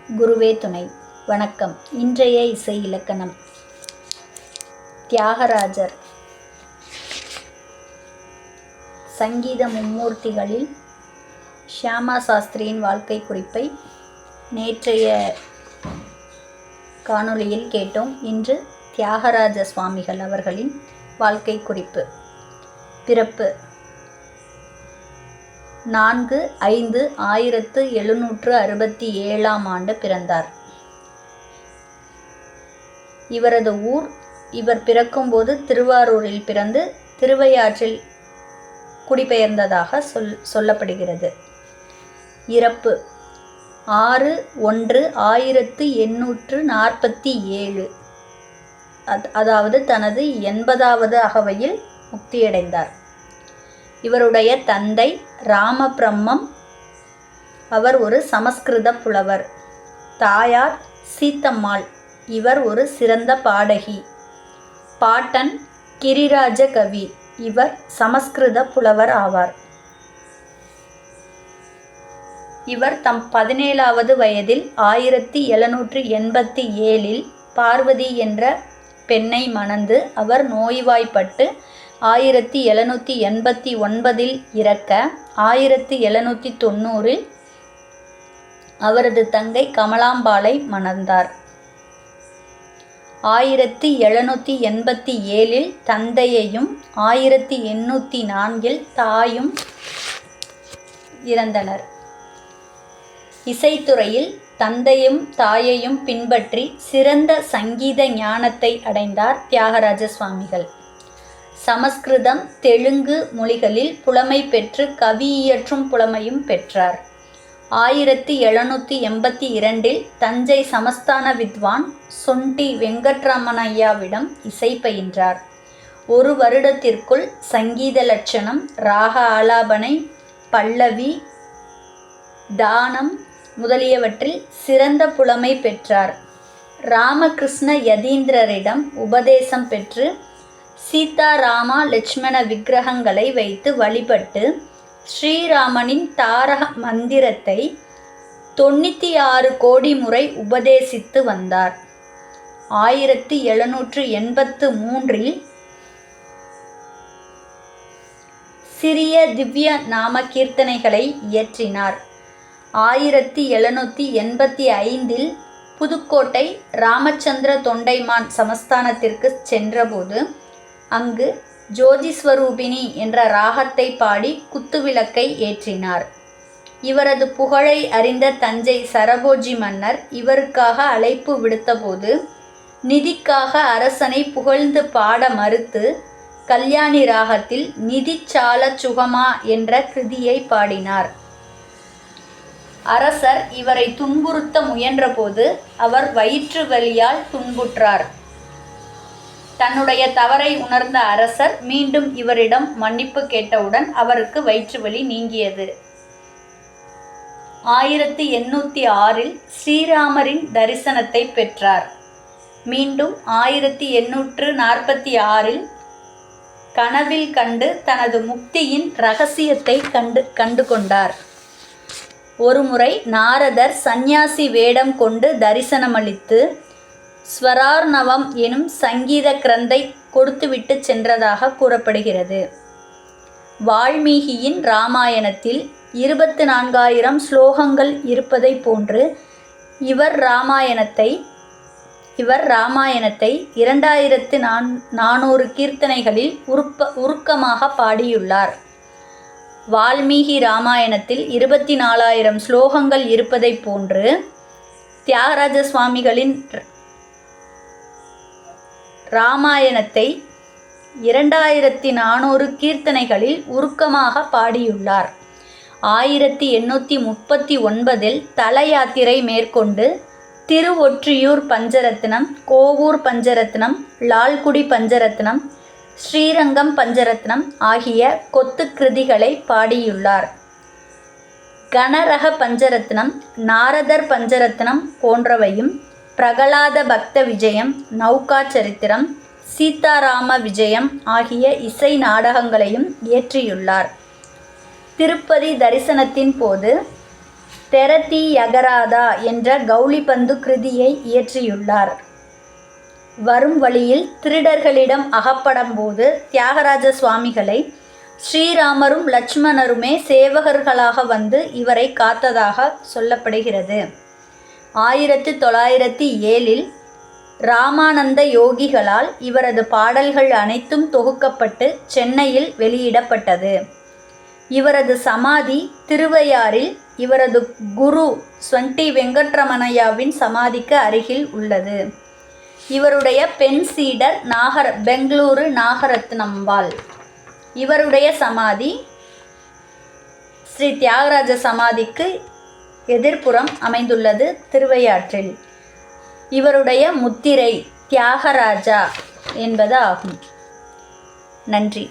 குருவே துணை. வணக்கம். இன்றைய இசை இலக்கணம் தியாகராஜர். சங்கீத மும்மூர்த்திகளில் ஷியாமா சாஸ்திரியின் வாழ்க்கை குறிப்பை நேற்றைய காணொளியில் கேட்டோம். இன்று தியாகராஜ சுவாமிகள் அவர்களின் வாழ்க்கை குறிப்பு. பிறப்பு 4/5/1767 ஆண்டு பிறந்தார். இவரது ஊர், இவர் பிறக்கும்போது திருவாரூரில் பிறந்து திருவையாற்றில் குடிபெயர்ந்ததாக சொல்லப்படுகிறது. இறப்பு 6/1/1847, அதாவது தனது 80வது அகவையில் முக்தியடைந்தார். இவருடைய தந்தை ராமபிரம்மம், அவர் ஒரு சமஸ்கிருத புலவர். தாயார் சீத்தம்மாள், இவர் ஒரு சிறந்த பாடகி. பாட்டன் கிரிராஜ கவி, இவர் சமஸ்கிருத புலவர் ஆவார். இவர் தம் 17வது வயதில் 1787 பார்வதி என்ற பெண்ணை மணந்து அவர் நோய்வாய்ப்பட்டு 1789 இறக்க 1790 அவரது தங்கை கமலாம்பாளை மணந்தார். 1787 தந்தையையும் 1804 தாயும் இறந்தனர். இசைத்துறையில் தந்தையும் தாயையும் பின்பற்றி சிறந்த சங்கீத ஞானத்தை அடைந்தார் தியாகராஜ சுவாமிகள். சமஸ்கிருதம், தெலுங்கு மொழிகளில் புலமை பெற்று கவியியற்றும் புலமையும் பெற்றார். 1782 தஞ்சை சமஸ்தான வித்வான் சொண்டி வெங்கட்ராமனையாவிடம் இசை பயின்றார். ஒரு வருடத்திற்குள் சங்கீத லட்சணம், ராக ஆலாபனை, பல்லவி, தானம் முதலியவற்றில் சிறந்த புலமை பெற்றார். ராமகிருஷ்ண யதீந்திரரிடம் உபதேசம் பெற்று சீதாராமா லட்சுமண விக்கிரகங்களை வைத்து வழிபட்டு ஸ்ரீராமனின் தாரக மந்திரத்தை 96 கோடி முறை உபதேசித்து வந்தார். 1783 சிறிய திவ்ய நாம கீர்த்தனைகளை இயற்றினார். 1785 புதுக்கோட்டை ராமச்சந்திர தொண்டைமான் சமஸ்தானத்திற்கு சென்றபோது அங்கு ஜோதிஸ்வரூபிணி என்ற ராகத்தை பாடி குத்துவிளக்கை ஏற்றினார். இவரது புகழை அறிந்த தஞ்சை சரபோஜி மன்னர் இவருக்காக அழைப்பு விடுத்தபோது நிதிக்காக அரசனை புகழ்ந்து பாட மறுத்து கல்யாணி ராகத்தில் நிதிச்சால சுகமா என்ற கிருதியை பாடினார். அரசர் இவரை துன்புறுத்த முயன்றபோது அவர் வயிற்று வலியால் துன்புற்றார். தன்னுடைய தவறை உணர்ந்த அரசர் மீண்டும் இவரிடம் மன்னிப்பு கேட்டவுடன் அவருக்கு வயிற்று வலி நீங்கியது. 1806 ஸ்ரீராமரின் தரிசனத்தை பெற்றார். மீண்டும் 1846 கனவில் கண்டு தனது முக்தியின் இரகசியத்தை கண்டு கொண்டார். ஒருமுறை நாரதர் சந்நியாசி வேடம் கொண்டு தரிசனமளித்து ஸ்வரார்ணவம் எனும் சங்கீத கிரந்தை கொடுத்துவிட்டு சென்றதாக கூறப்படுகிறது. வால்மீகியின் இராமாயணத்தில் 24,000 ஸ்லோகங்கள் இருப்பதை போன்று இவர் இராமாயணத்தை 2400 கீர்த்தனைகளில் உருக்கமாக பாடியுள்ளார். வால்மீகி இராமாயணத்தில் 24,000 ஸ்லோகங்கள் இருப்பதை போன்று தியாகராஜ சுவாமிகளின் இராமாயணத்தை 2400 கீர்த்தனைகளில் உருக்கமாக பாடியுள்ளார். 1839 தல யாத்திரை மேற்கொண்டு திருவொற்றியூர் பஞ்சரத்னம், கோவூர் பஞ்சரத்னம், லால்குடி பஞ்சரத்னம், ஸ்ரீரங்கம் பஞ்சரத்னம் ஆகிய கொத்து கிருதிகளை பாடியுள்ளார். கனரக பஞ்சரத்னம், நாரதர் பஞ்சரத்னம் போன்றவையும், பிரகலாத பக்த விஜயம், நௌகா சரித்திரம், சீதாராம விஜயம் ஆகிய இசை நாடகங்களையும் இயற்றியுள்ளார். திருப்பதி தரிசனத்தின் போது தெரதி யகராதா என்ற கௌளிபந்து கிருதியை இயற்றியுள்ளார். வரும் வழியில் திருடர்களிடம் அகப்படும்போது தியாகராஜ சுவாமிகளை ஸ்ரீராமரும் லட்சுமணருமே சேவகர்களாக வந்து இவரை காத்ததாக சொல்லப்படுகிறது. 1907 ராமானந்த யோகிகளால் இவரது பாடல்கள் அனைத்தும் தொகுக்கப்பட்டு சென்னையில் வெளியிடப்பட்டது. இவரது சமாதி திருவையாறில் இவரது குரு ஸ்வந்தி வெங்கட்ரமணையாவின் சமாதிக்கு அருகில் உள்ளது. இவருடைய பெண் சீடர் பெங்களூரு நாகரத்னம்பாள். இவருடைய சமாதி ஸ்ரீ தியாகராஜ சமாதிக்கு எதிர்ப்புறம் அமைந்துள்ளது திருவையாற்றில். இவருடைய முத்திரை தியாகராஜா என்பது ஆகும். நன்றி.